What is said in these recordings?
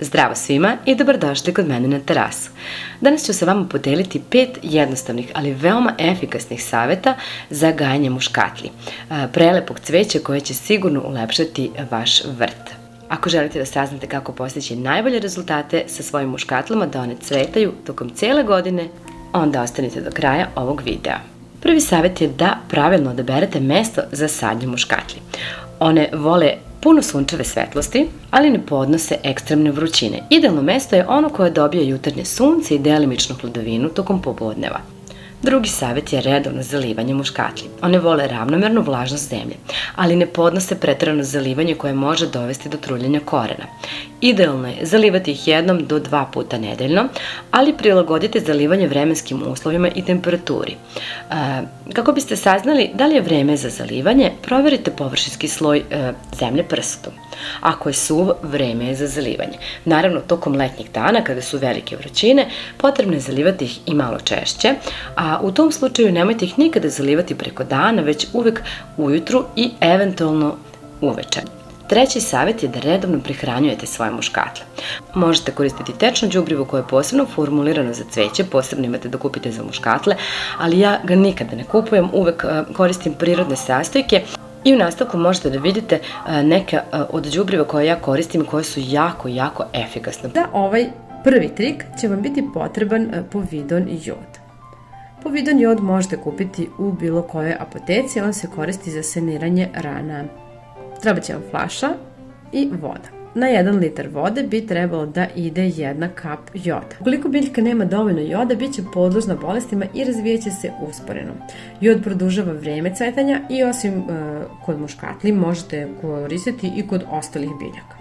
Zdravo svima i dobrodošli kod mene na terasu. Danas ću sa vama podeliti 5 jednostavnih, ali veoma efikasnih saveta za gajanje muškatli. Prelepog cveća koje će sigurno ulepšati vaš vrt. Ako želite da saznate kako postići najbolje rezultate sa svojim muškatlama da one cvetaju tokom cijele godine, onda ostanite do kraja ovog videa. Prvi savjet je da pravilno odaberete mesto za sadnju muškatli. One vole puno sunčeve svetlosti, ali ne podnose ekstremne vrućine. Idealno mesto je ono koje dobije jutarnje sunce i delimičnu hladovinu tokom popodneva. Drugi savjet je redovno zalivanje muškatli. One vole ravnomernu vlažnost zemlje, ali ne podnose preterano zalivanje koje može dovesti do truljenja korena. Idealno je zalivati ih 1 do 2 puta nedeljno, ali prilagodite zalivanje vremenskim uslovima i temperaturi. Kako biste saznali da li je vreme za zalivanje, proverite površinski sloj zemlje prstenom. Ako je suv, vreme je za zalivanje. Naravno, tokom letnjih dana, kada su velike vrućine, potrebno je zalivati ih i malo češće, a u tom slučaju nemojte ih nikada zalivati preko dana, već uvek ujutru i eventualno uveče. Treći savjet je da redovno prihranjujete svoje muškatle. Možete koristiti tečno đubrivo koje je posebno formulirano za cveće, posebno imate da kupite za muškatle, ali ja ga nikada ne kupujem, uvek koristim prirodne sastojke. I u nastavku možete da vidite neke od đubriva koje ja koristim i koje su jako efikasne. Za ovaj prvi trik će vam biti potreban povidon jod. Povidon jod možete kupiti u bilo kojoj apoteci, on se koristi za saniranje rana. Treba će vam flaša i voda. Na 1 litar vode bi trebalo da ide 1 kap joda. Ukoliko biljka nema dovoljno joda, bit će podložna bolestima i razvijaće se usporeno. Jod produžava vreme cvetanja i osim kod muškatli možete koristiti i kod ostalih biljaka.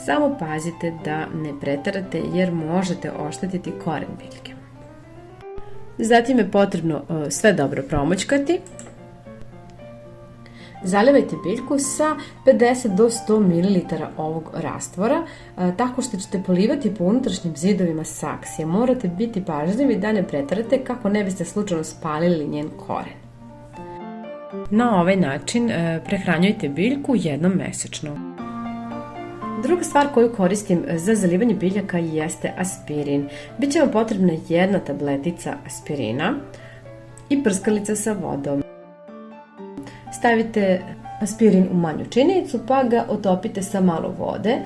Samo pazite da ne preterate jer možete oštetiti koren biljke. Zatim je potrebno sve dobro promućkati. Zalivajte biljku sa 50 do 100 ml ovog rastvora, tako što ćete polivati po unutrašnjim zidovima saksije. Morate biti pažljivi da ne preterate kako ne biste slučajno spalili njen koren. Na ovaj način prehranjujte biljku jednom mesečno. Druga stvar koju koristim za zalivanje biljaka jeste aspirin. Biće vam potrebna 1 tabletica aspirina i prskalica sa vodom. Stavite aspirin u manju činicu pa ga otopite sa malo vode,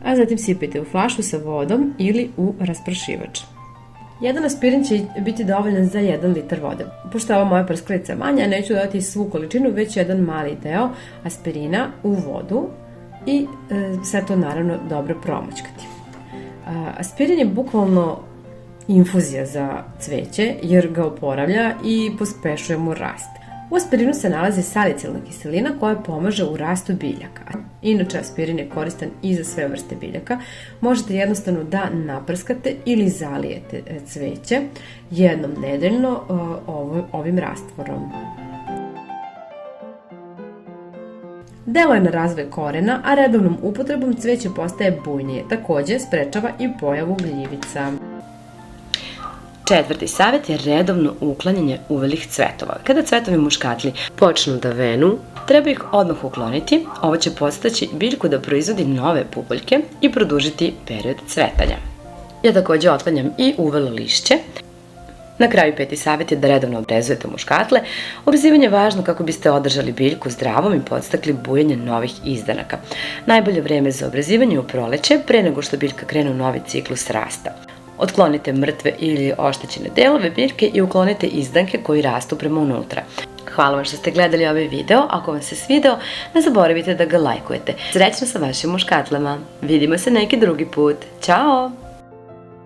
a zatim sipajte u flašu sa vodom ili u raspršivač. 1 aspirin će biti dovoljan za 1 litar vode. Pošto je ova moja prskalica manja, neću dodati svu količinu, već jedan mali deo aspirina u vodu i sve to naravno dobro promućkati. Aspirin je bukvalno infuzija za cveće jer ga oporavlja i pospešuje mu rast. U aspirinu se nalazi salicilna kiselina koja pomaže u rastu biljaka. Inače, aspirin je koristan i za sve vrste biljaka. Možete jednostavno da naprskate ili zalijete cveće jednom nedeljno ovim rastvorom. Deluje na razvoj korena, a redovnom upotrebom cveće postaje bujnije. Takođe, sprečava i pojavu gljivica. Četvrti savjet je redovno uklanjanje uvelih cvetova. Kada cvetovi muškatli počnu da venu, treba ih odmah ukloniti. Ovo će podstaći biljku da proizvodi nove pupoljke i produžiti period cvetanja. Ja takođe otklanjam i uvelo lišće. Na kraju 5. savjet je da redovno obrezujete muškatle. Obrezivanje je važno kako biste održali biljku zdravom i podstakli bujanje novih izdanaka. Najbolje vreme za obrezivanje je u proleće, pre nego što biljka krene u novi ciklus rasta. Otklonite mrtve ili oštećene delove biljke i uklonite izdanke koji rastu prema unutra. Hvala vam što ste gledali ovaj video. Ako vam se svideo, ne zaboravite da ga lajkujete. Srećno sa vašim muškatlama. Vidimo se neki drugi put. Ćao!